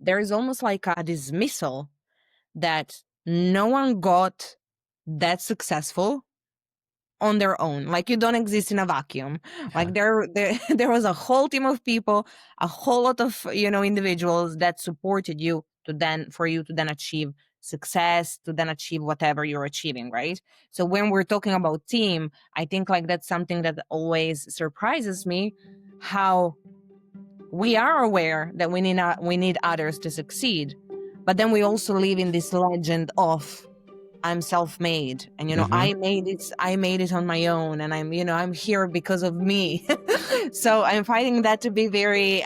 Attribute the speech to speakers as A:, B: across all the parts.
A: there is almost like a dismissal that no one got that successful on their own. Like, you don't exist in a vacuum. Like, there was a whole team of people, a whole lot of individuals that supported you for you to then achieve success, to then achieve whatever you're achieving, right? So when we're talking about team, I think like that's something that always surprises me, how we are aware that we need others to succeed, but then we also live in this legend of I'm self-made, and
B: Mm-hmm.
A: I made it on my own, and I'm here because of me. So I'm finding that to be very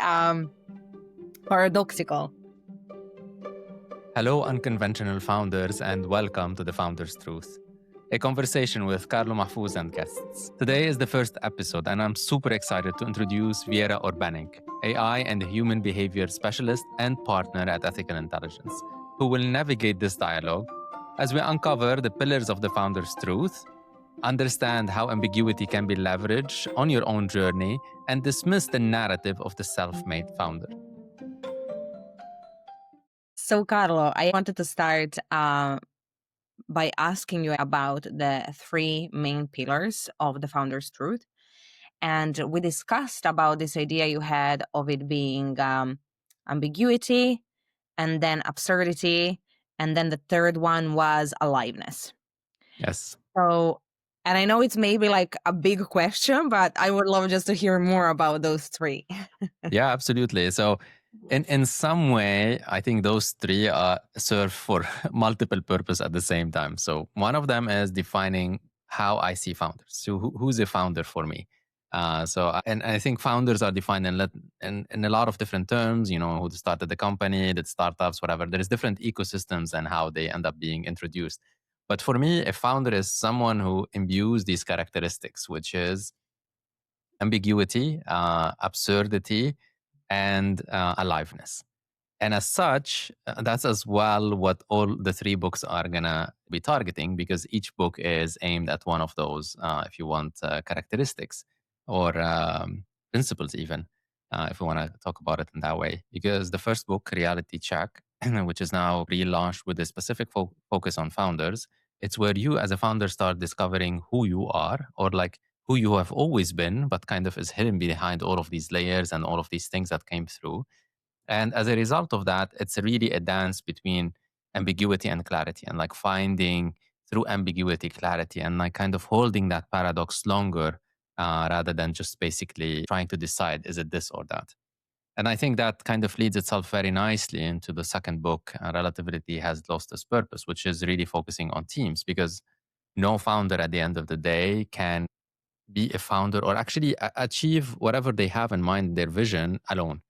A: paradoxical.
B: Hello, unconventional founders, and welcome to The Founder's Truth, a conversation with Carlo Mahfouz and guests. Today is the first episode, and I'm super excited to introduce Vjera Orbanic, AI and human behavior specialist and partner at Ethical Intelligence, who will navigate this dialogue as we uncover the pillars of The Founder's Truth, understand how ambiguity can be leveraged on your own journey, and dismiss the narrative of the self-made founder.
A: So, Carlo, I wanted to start by asking you about the three main pillars of the Founder's Truth. And we discussed about this idea you had of it being ambiguity, and then absurdity, and then the third one was aliveness.
B: Yes.
A: So, and I know it's maybe like a big question, but I would love just to hear more about those three.
B: Yeah, absolutely. So in some way, I think those three serve for multiple purposes at the same time. So one of them is defining how I see founders. So who's a founder for me? And I think founders are defined in a lot of different terms, who started the company, the startups, whatever. There's different ecosystems and how they end up being introduced. But for me, a founder is someone who imbues these characteristics, which is ambiguity, absurdity, and aliveness. And as such, that's as well what all the three books are going to be targeting, because each book is aimed at one of those, if you want, characteristics or principles, even, if we want to talk about it in that way. Because the first book, Reality Check, which is now relaunched with a specific focus on founders, it's where you as a founder start discovering who you are, or like who you have always been, but kind of is hidden behind all of these layers and all of these things that came through. And as a result of that, it's really a dance between ambiguity and clarity, and like finding through ambiguity clarity, and like kind of holding that paradox longer, rather than just basically trying to decide, is it this or that? And I think that kind of leads itself very nicely into the second book, Relativity Has Lost Its Purpose, which is really focusing on teams, because no founder at the end of the day can be a founder or actually achieve whatever they have in mind, their vision, alone.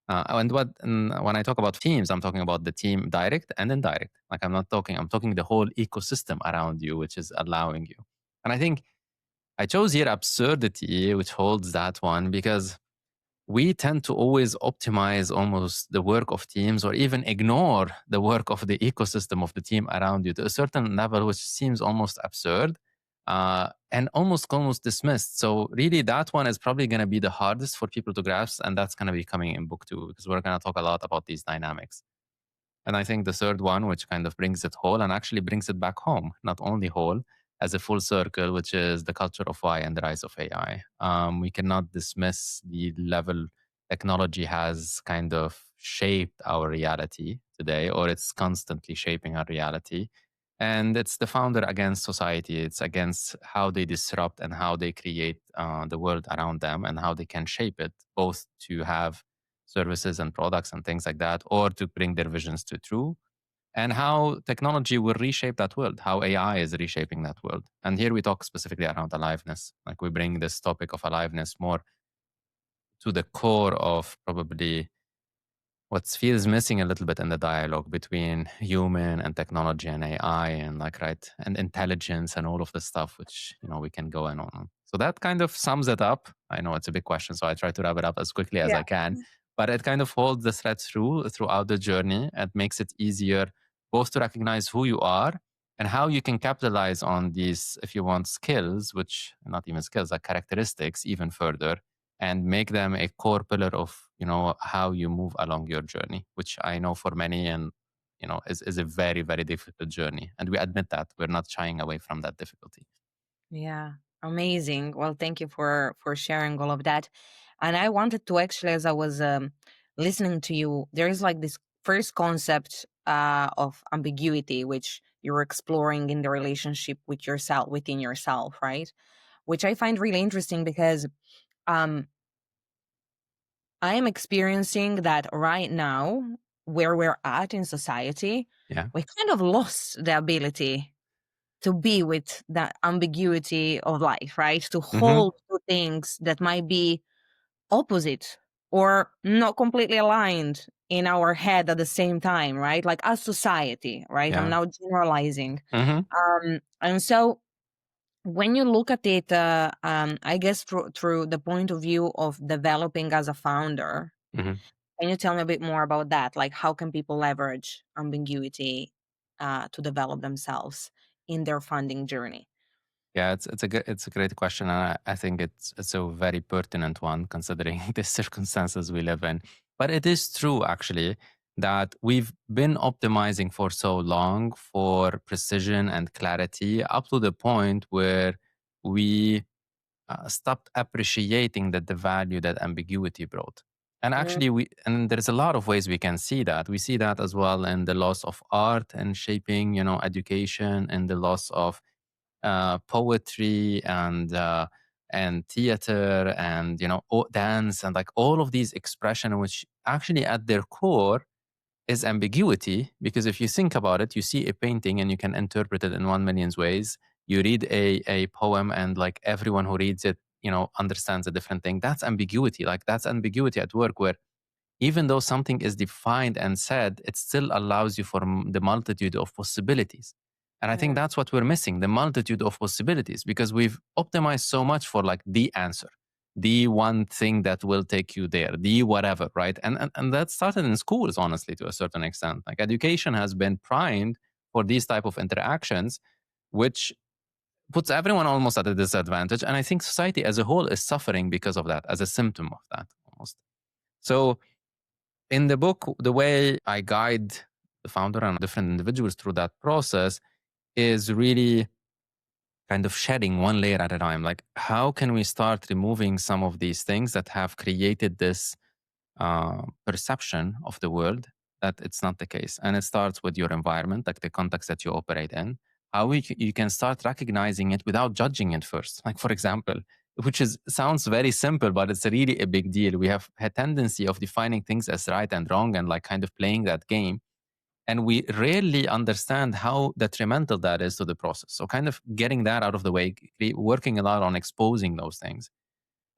B: And when I talk about teams, I'm talking about the team direct and indirect. Like I'm talking the whole ecosystem around you, which is allowing you. And I think I chose here absurdity, which holds that one, because we tend to always optimize almost the work of teams, or even ignore the work of the ecosystem of the team around you to a certain level, which seems almost absurd, and almost dismissed. So really that one is probably going to be the hardest for people to grasp, and that's going to be coming in book 2, because we're going to talk a lot about these dynamics. And I think the third one, which kind of brings it whole and actually brings it back home, not only whole, as a full circle, which is the culture of why and the rise of AI. We cannot dismiss the level technology has kind of shaped our reality today, or it's constantly shaping our reality. And it's the founder against society. It's against how they disrupt and how they create the world around them, and how they can shape it, both to have services and products and things like that, or to bring their visions to true, and how technology will reshape that world, how AI is reshaping that world. And here we talk specifically around aliveness. Like we bring this topic of aliveness more to the core of probably what feels missing a little bit in the dialogue between human and technology and AI, and like, right, and intelligence and all of the stuff, which, we can go in on. So that kind of sums it up. I know it's a big question, so I try to wrap it up as quickly as I can, but it kind of holds the thread throughout the journey. It makes it easier both to recognize who you are and how you can capitalize on these, if you want, skills, which not even skills, like characteristics, even further, and make them a core pillar of how you move along your journey, which I know for many and is a very, very difficult journey, and we admit that we're not shying away from that difficulty.
A: Yeah, amazing. Well, thank you for sharing all of that. And I wanted to actually, as I was listening to you, there is like this first concept of ambiguity, which you're exploring in the relationship with yourself, within yourself, right? Which I find really interesting because um, I am experiencing that right now, where we're at in society,
B: Yeah.
A: we kind of lost the ability to be with the ambiguity of life, right? To
B: Hmm.
A: hold two things that might be opposite or not completely aligned in our head at the same time, right? Like as society, right? I'm
B: Yeah.
A: now generalizing.
B: Hmm.
A: And so when you look at it, I guess through the point of view of developing as a founder,
B: Hmm.
A: can you tell me a bit more about that? Like, how can people leverage ambiguity to develop themselves in their funding journey?
B: Yeah, it's a great question, and I think it's a very pertinent one considering the circumstances we live in. But it is true actually that we've been optimizing for so long for precision and clarity up to the point where we stopped appreciating the value that ambiguity brought. And
A: Mm,
B: actually, there's a lot of ways we can see that. We see that as well in the loss of art and shaping, education, and the loss of poetry and theater and dance and like all of these expression, which actually at their core is ambiguity. Because if you think about it, you see a painting and you can interpret it in 1 million ways. You read a poem and like everyone who reads it understands a different thing. That's ambiguity. Like that's ambiguity at work, where even though something is defined and said, it still allows you for the multitude of possibilities. And I think
A: mm,
B: that's what we're missing, the multitude of possibilities, because we've optimized so much for like the answer, the one thing that will take you there, the whatever, right? And that started in schools, honestly, to a certain extent. Like education has been primed for these type of interactions, which puts everyone almost at a disadvantage. And I think society as a whole is suffering because of that, as a symptom of that almost. So in the book, the way I guide the founder and different individuals through that process is really kind of shedding one layer at a time. Like, how can we start removing some of these things that have created this perception of the world that it's not the case? And it starts with your environment, like the context that you operate in. How you can start recognizing it without judging it first. Like, for example, which is sounds very simple, but it's really a big deal. We have a tendency of defining things as right and wrong and like kind of playing that game, and we rarely understand how detrimental that is to the process. So kind of getting that out of the way, working a lot on exposing those things.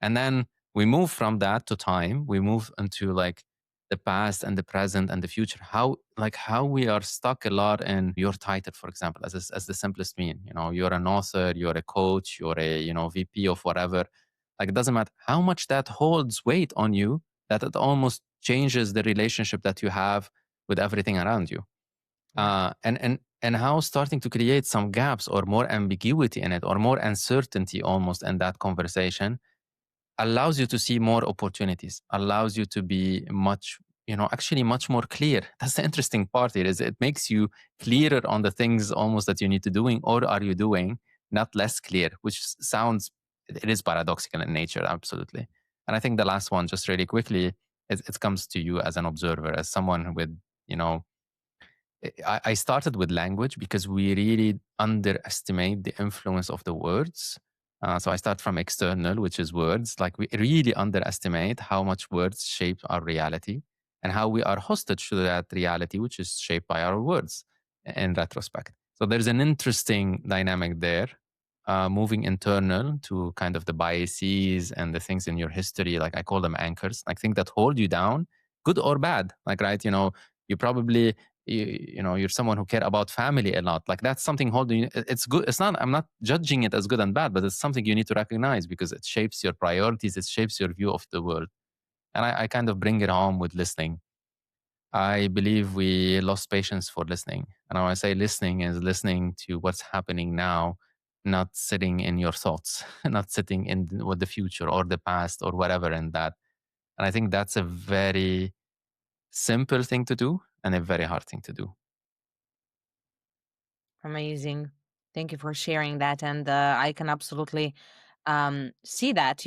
B: And then we move from that to time. We move into like the past and the present and the future. How we are stuck a lot in your title, for example, as the simplest mean. You're an author, you're a coach, you're a VP of whatever. Like it doesn't matter how much that holds weight on you, that it almost changes the relationship that you have with everything around you.
A: yeah.
B: And how starting to create some gaps or more ambiguity in it or more uncertainty almost in that conversation allows you to see more opportunities, allows you to be actually much more clear. That's the interesting part here, is it makes you clearer on the things almost that you need to doing or are you doing, not less clear, which sounds, it is paradoxical in nature, absolutely. And I think the last one, just really quickly, it comes to you as an observer, as someone with, you know, I started with language because we really underestimate the influence of the words. So I start from external, which is words. Like we really underestimate how much words shape our reality and how we are hostage to that reality, which is shaped by our words in retrospect. So there's an interesting dynamic there, moving internal to kind of the biases and the things in your history. Like I call them anchors, like things that hold you down, good or bad. Like, right, you probably you're someone who care about family a lot, like that's something holding you. It's good, it's not, I'm not judging it as good and bad, but it's something you need to recognize because it shapes your priorities, it shapes your view of the world. And I kind of bring it home with listening. I believe we lost patience for listening, and when I say listening is listening to what's happening now, not sitting in your thoughts, not sitting in with the future or the past or whatever in that. And I think that's a very simple thing to do and a very hard thing to do.
A: Amazing. Thank you for sharing that. And I can absolutely see that,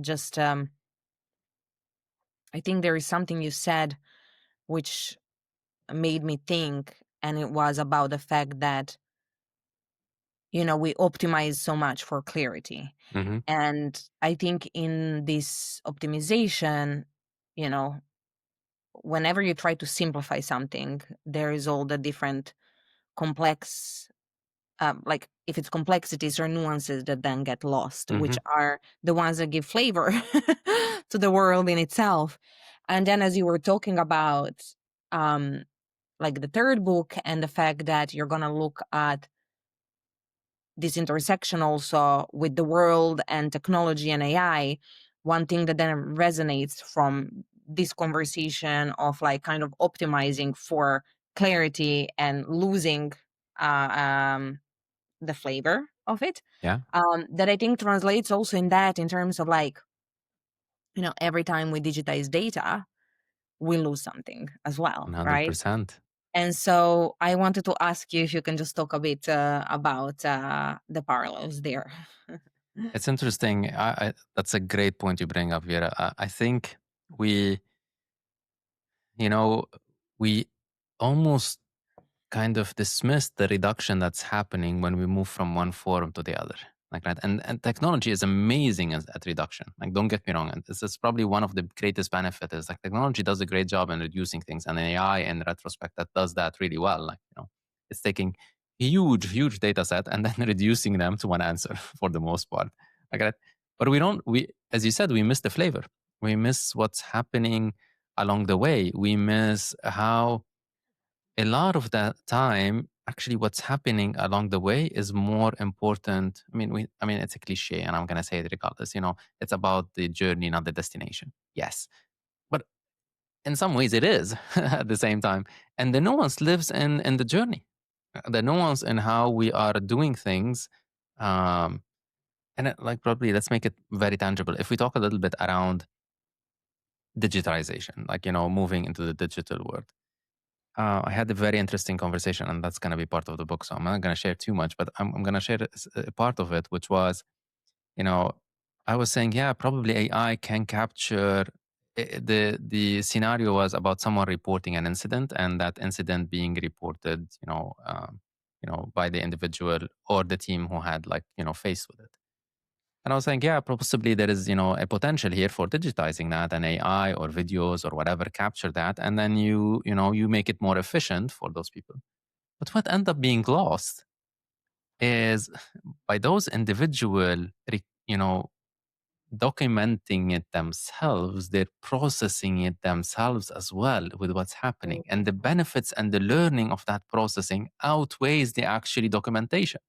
A: just I think there is something you said which made me think, and it was about the fact that, we optimize so much for clarity.
B: Hmm.
A: And I think in this optimization, you know, whenever you try to simplify something, there is all the different complex, like if it's complexities or nuances that then get lost, which
B: Hmm.
A: are the ones that give flavor to the world in itself. And then, as you were talking about, um, like the third book and the fact that you're going to look at this intersection also with the world and technology and AI, one thing that then resonates from this conversation of like kind of optimizing for clarity and losing uh, um, the flavor of it,
B: Yeah,
A: that I think translates also in that, in terms of like, every time we digitize data, we lose something as well, right?
B: 100%.
A: And so I wanted to ask you if you can just talk a bit about the parallels there.
B: It's interesting. That's a great point you bring up, Vera. I think we, you know, we almost kind of dismiss the reduction that's happening when we move from one form to the other. Like that. And technology is amazing at reduction. Like, don't get me wrong. And this is probably one of the greatest benefits is like technology does a great job in reducing things. And AI in retrospect that does that really well. Like, it's taking huge data set and then reducing them to one answer for the most part. Like that. But as you said, we miss the flavor. We miss what's happening along the way. We miss how a lot of that time actually what's happening along the way is more important. I mean it's a cliche and I'm going to say it regardless. It's about the journey, not the destination. Yes, but in some ways it is at the same time. And the nuance lives in the journey. The nuance in how we are doing things. um like, probably let's make it very tangible. If we talk a little bit around digitalization, like, moving into the digital world. I had a very interesting conversation, and that's going to be part of the book. So I'm not going to share too much, but I'm going to share a part of it, which was, you know, I was saying, yeah, probably AI can capture. The scenario was about someone reporting an incident, and that incident being reported, by the individual or the team who had, like, faced with it. And I was saying, yeah, possibly there is, a potential here for digitizing that, and AI or videos or whatever capture that, and then you make it more efficient for those people. But what end up being lost is by those individual, documenting it themselves, they're processing it themselves as well with what's happening, and the benefits and the learning of that processing outweighs the actually documentation.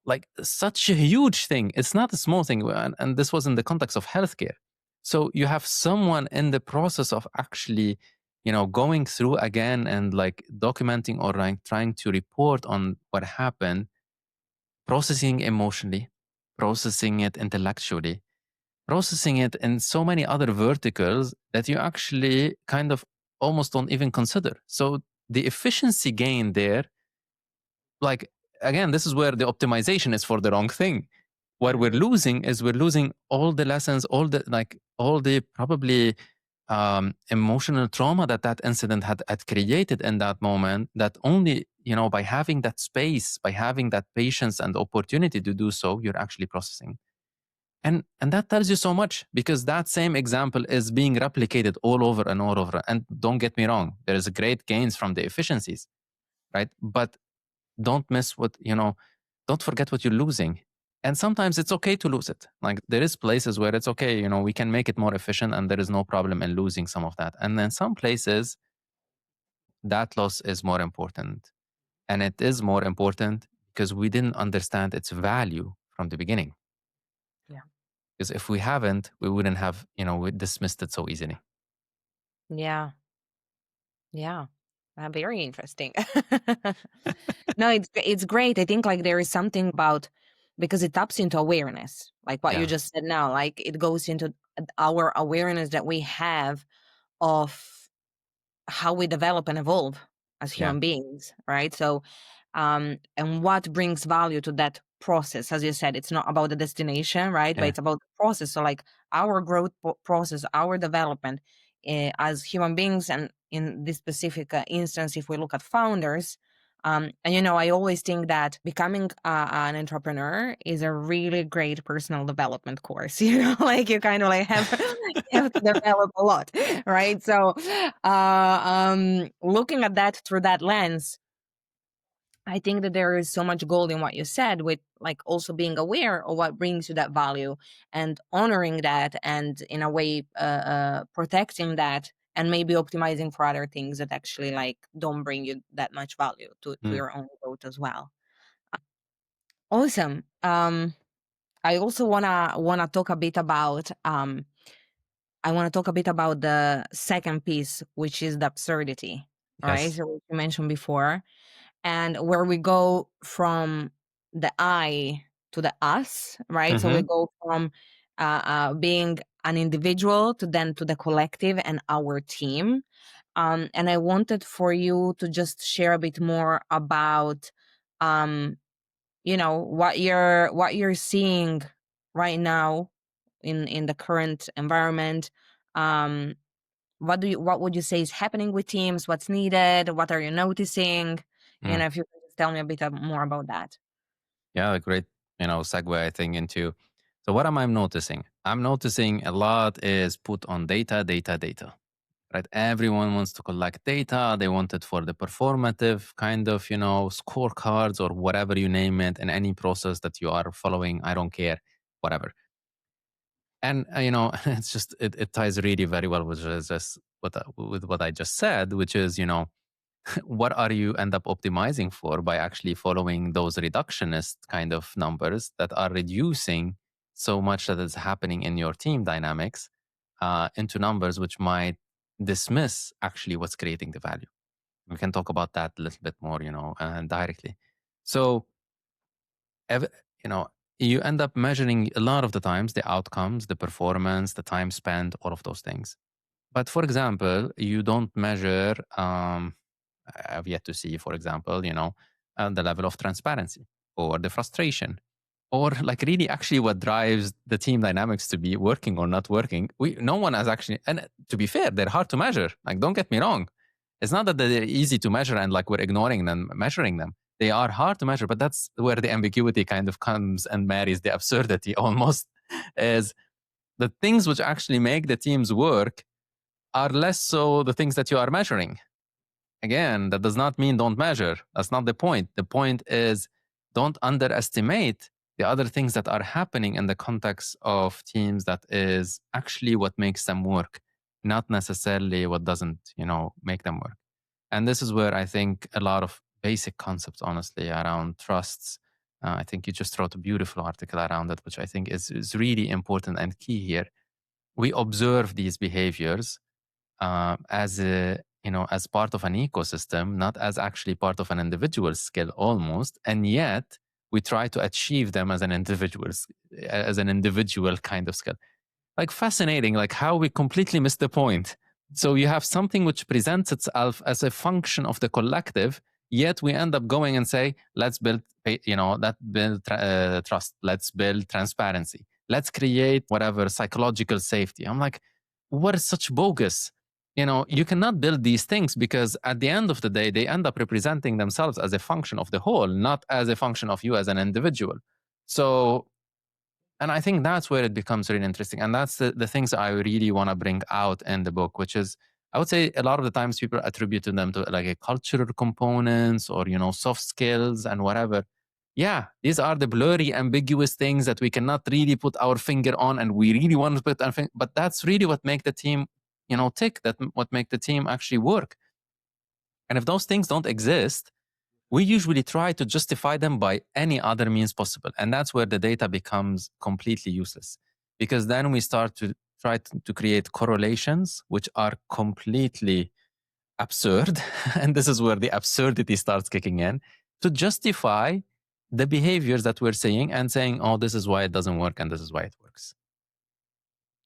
B: Like, such a huge thing. It's not a small thing. And this was in the context of healthcare. So you have someone in the process of actually, going through again and like documenting or like trying to report on what happened, processing emotionally, processing it intellectually, processing it in so many other verticals that you actually kind of almost don't even consider. So the efficiency gain there, like, again, this is where the optimization is for the wrong thing. What we're
A: Mhm.
B: losing is we're losing all the lessons, all the probably emotional trauma that incident had created in that moment, that only, by having that space, by having that patience and opportunity to do so, you're actually processing. And that tells you so much, because that same example is being replicated all over and all over. And don't get me wrong, there is great gains from the efficiencies, right? But don't miss don't forget what you're losing. And sometimes it's okay to lose it. Like, there is places where it's okay, we can make it more efficient and there is no problem in losing some of that. And then some places that loss is more important. And it is more important because we didn't understand its value from the beginning.
A: Yeah.
B: Because if we haven't, we wouldn't have, we dismissed it so easily.
A: Yeah. Yeah. Very interesting. No, it's great. I think like there is something about, because it taps into awareness, like what you
B: Yeah.
A: just said now. Like it goes into our awareness that we have of how we develop and evolve as
B: Yeah.
A: human beings, right? So, and what brings value to that process? As you said, it's not about the destination, right? But
B: Yeah.
A: it's about the process. So, like our growth process, our development as human beings, and in this specific instance, if we look at founders. And I always think that becoming an entrepreneur is a really great personal development course. Like you kind of like have have to develop a lot, right? So, looking at that through that lens, I think that there is so much gold in what you said, with like also being aware of what brings you that value and honoring that, and in a way, protecting that, and maybe optimizing for other things that actually like don't bring you that much value to
B: Mm.
A: your own growth as well. Awesome. I also wanna talk a bit about the second piece, which is the absurdity, right?
B: Yes.
A: So what you mentioned before, and where we go from the I to the us, right? So we
B: Mm-hmm.
A: go from being an individual to then to the collective and our team. And I wanted for you to just share a bit more about, um, what you're seeing right now in the current environment. um what would you say is happening with teams? What's needed? What are you noticing?
B: Mm.
A: If you could just tell me a bit more about that.
B: Yeah, a great, segue, I think, into. So what am I noticing? I'm noticing a lot is put on data, data, data. Right? Everyone wants to collect data. They want it for the performative kind of, scorecards or whatever you name it, in any process that you are following. I don't care, whatever. And it's just it ties really very well with just with what I just said, which is what are you end up optimizing for by actually following those reductionist kind of numbers that are reducing so much that is happening in your team dynamics into numbers which might dismiss actually what's creating the value. We can talk about that a little bit more, directly. So, ev- you know, you end up measuring a lot of the times the outcomes, the performance, the time spent, all of those things. But for example, you don't measure. I've yet to see, for example, the level of transparency or the frustration, or like really actually what drives the team dynamics to be working or not working. No one has actually, and to be fair, they're hard to measure. Like, don't get me wrong. It's not that they're easy to measure and like we're ignoring them, measuring them. They are hard to measure, but that's where the ambiguity kind of comes and marries the absurdity almost, is the things which actually make the teams work are less so the things that you are measuring. Again, that does not mean don't measure. That's not the point. The point is don't underestimate the other things that are happening in the context of teams that is actually what makes them work, not necessarily what doesn't, make them work. And this is where I think a lot of basic concepts, honestly, around trusts. I think you just wrote a beautiful article around it, which I think is really important and key here. We observe these behaviors as a as part of an ecosystem, not as actually part of an individual skill almost, and yet we try to achieve them as as an individual kind of skill. Like, fascinating, like how we completely miss the point. So you have something which presents itself as a function of the collective, yet we end up going and say, let's build trust, let's build transparency, let's create whatever psychological safety. I'm like, what is such bogus? You cannot build these things, because at the end of the day they end up representing themselves as a function of the whole, not as a function of you as an individual. So, and I think that's where it becomes really interesting. And that's the things I really want to bring out in the book, which is, I would say a lot of the times people attribute to them to like a cultural components or, soft skills and whatever. Yeah, these are the blurry, ambiguous things that we cannot really put our finger on, and we really want to put our finger, but that's really what make the team, tick, that what make the team actually work. And if those things don't exist, we usually try to justify them by any other means possible. And that's where the data becomes completely useless, because then we start to try to create correlations which are completely absurd, and this is where the absurdity starts kicking in, to justify the behaviors that we're seeing and saying, oh, this is why it doesn't work and this is why it works.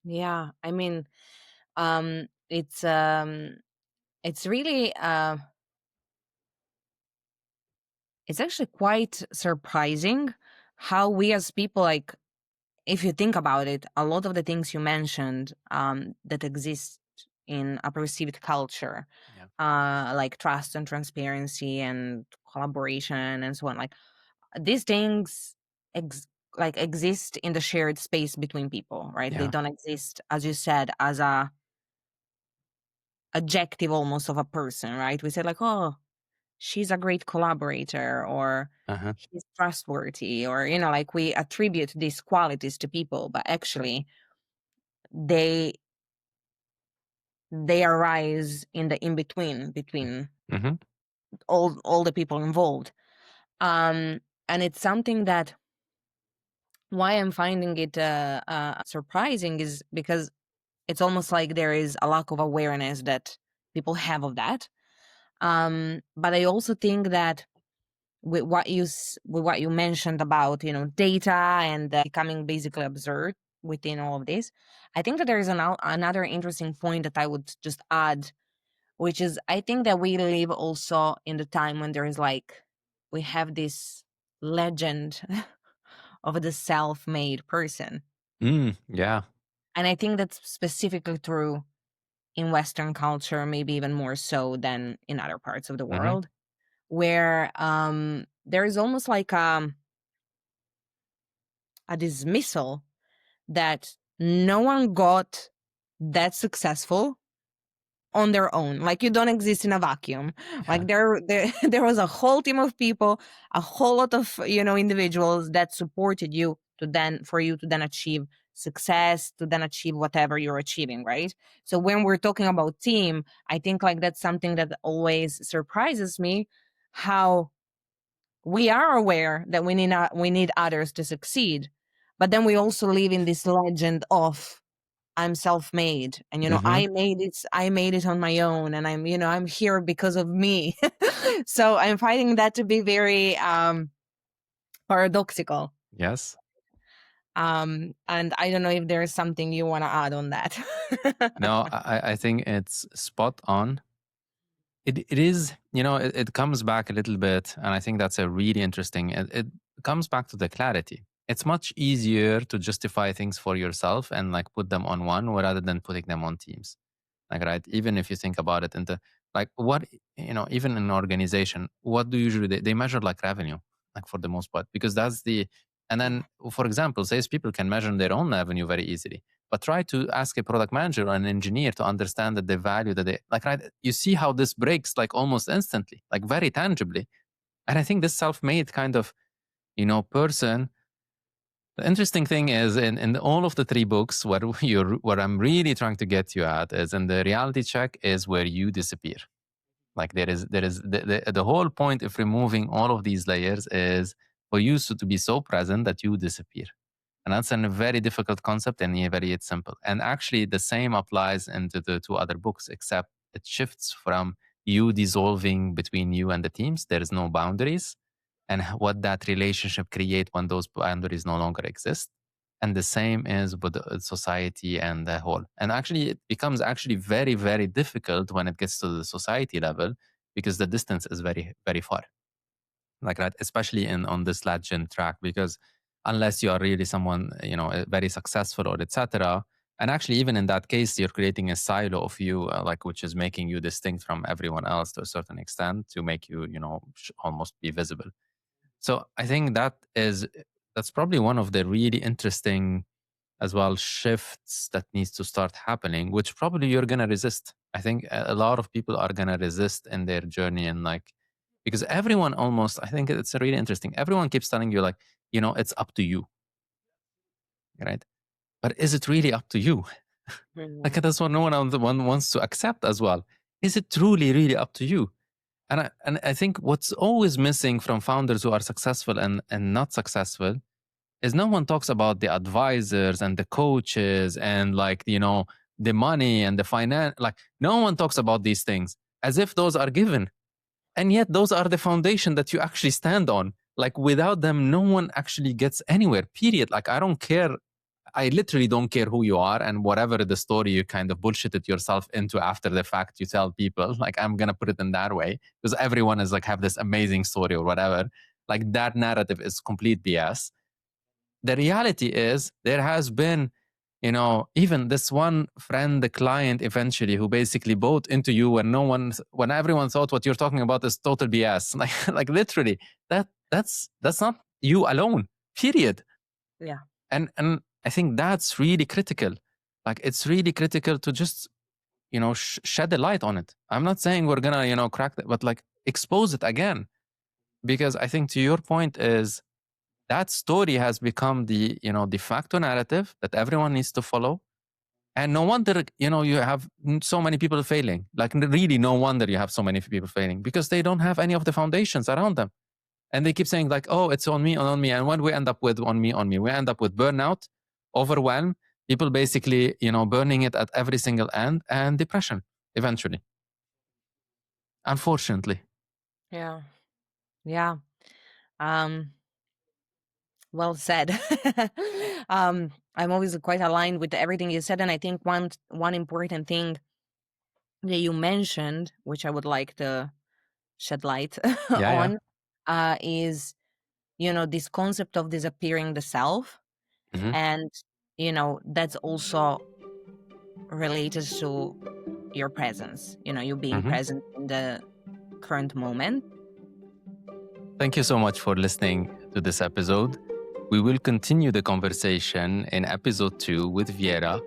A: Yeah, I mean, um, it's um, it's really it's actually quite surprising how we as people, like, if you think about it, a lot of the things you mentioned that exist in a perceived culture,
B: Yeah.
A: like trust and transparency and collaboration and so on, like these things ex- like exist in the shared space between people, right? They
B: Yeah.
A: don't exist, as you said, as a adjective almost of a person, right? We say like, oh, she's a great collaborator, or
B: Uh-huh.
A: he's trustworthy, or like we attribute these qualities to people, but actually they they arise in the in between
B: Mm-hmm.
A: all the people involved. And it's something that, why I'm finding it surprising, is because it's almost like there is a lack of awareness that people have of that. But I also think that with with what you mentioned about data and becoming basically absurd within all of this, I think that there is another interesting point that I would just add, which is, I think that we live also in the time when there is like, we have this legend of the self-made person.
B: Yeah.
A: And I think that's specifically true in Western culture, maybe even more so than in other parts of the
B: Mm-hmm.
A: world, where there is almost like a dismissal that no one got that successful on their own. Like, you don't exist in a vacuum.
B: Yeah.
A: Like, there was a whole team of people, a whole lot of individuals that supported you to then, for you to then achieve success, to then achieve whatever you're achieving, right? So when we're talking about team, I think like that's something that always surprises me, how we are aware that we need others to succeed, but then we also live in this legend of, I'm self-made, and
B: Mm-hmm.
A: I made it on my own, and I'm here because of me. So I'm finding that to be very paradoxical.
B: Yes.
A: And I don't know if there's something you want to add on that.
B: No, I think it's spot on. It is, it comes back a little bit, and I think that's a really interesting. It comes back to the clarity. It's much easier to justify things for yourself and like put them on one rather than putting them on teams. Like, right, even if you think about it into like what, even in an organization, what do usually they measure like revenue, like for the most part, because that's the, and then for example, salespeople can measure their own revenue very easily. But try to ask a product manager or an engineer to understand that the value that they like, right? You see how this breaks like almost instantly, like very tangibly. And I think this self-made kind of, person. The interesting thing is in all of the three books, what I'm really trying to get you at is in the reality check is where you disappear. Like there is the whole point of removing all of these layers is for you to be so present that you disappear. And that's a very difficult concept and very it's simple. And actually the same applies into the two other books, except it shifts from you dissolving between you and the teams. There is no boundaries, and what that relationship create when those boundaries no longer exist. And the same is with society and the whole. And actually, it becomes actually very, very difficult when it gets to the society level because the distance is very, very far. Like that, especially in on this legend track, because unless you are really someone very successful or etc. And actually, even in that case, you're creating a silo of you, like which is making you distinct from everyone else to a certain extent to make you, almost be visible. So I think that's probably one of the really interesting as well shifts that needs to start happening, which probably you're gonna resist. I think a lot of people are gonna resist in their journey and like because everyone almost I think it's really interesting. Everyone keeps telling you like, it's up to you, right? But is it really up to you? Like
A: Mhm.
B: that's what no one wants to accept as well. Is it truly, really up to you? And I think what's always missing from founders who are successful and not successful is no one talks about the advisors and the coaches and like the money and the finance. Like no one talks about these things. as if those are given. And yet those are the foundation that you actually stand on. Like without them, no one actually gets anywhere, period. Like I don't care. I literally don't care who you are and whatever the story you kind of bullshitted yourself into after the fact you tell people. Like I'm going to put it in that way because everyone is like have this amazing story or whatever. Like that narrative is complete BS. The reality is there has been, even this one friend, the client eventually who basically bought into you when everyone thought what you're talking about is total BS. Like literally that's not you alone, period.
A: Yeah.
B: And I think that's really critical. Like it's really critical to just, shed a light on it. I'm not saying we're gonna, crack that, but like expose it again. Because I think to your point is that story has become the, de facto narrative that everyone needs to follow. And no wonder, you have so many people failing. Like really no wonder you have so many people failing because they don't have any of the foundations around them. And they keep saying like, oh, it's on me, on me. And when we end up with on me, we end up with burnout, overwhelm, people basically, burning it at every single end, and depression eventually. Unfortunately.
A: Yeah. Yeah. Well said. I'm always quite aligned with everything you said, and I think one important thing that you mentioned, which I would like to shed light
B: Yeah, yeah.
A: on, is this concept of disappearing the self,
B: Mhm.
A: and that's also related to your presence. You being
B: Mhm.
A: present in the current moment.
B: Thank you so much for listening to this episode. We will continue the conversation in episode 2 with Vjera,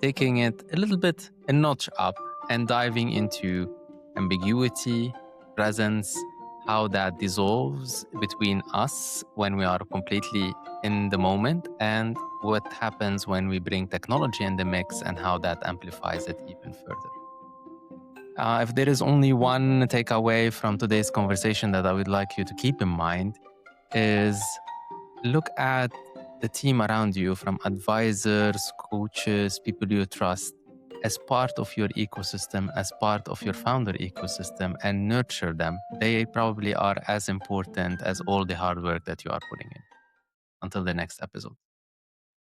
B: taking it a little bit a notch up and diving into ambiguity, presence, how that dissolves between us when we are completely in the moment, and what happens when we bring technology in the mix and how that amplifies it even further. If there is only one takeaway from today's conversation that I would like you to keep in mind is look at the team around you from advisors, coaches, people you trust as part of your ecosystem, as part of your founder ecosystem, and nurture them. They probably are as important as all the hard work that you are putting in. Until the next episode.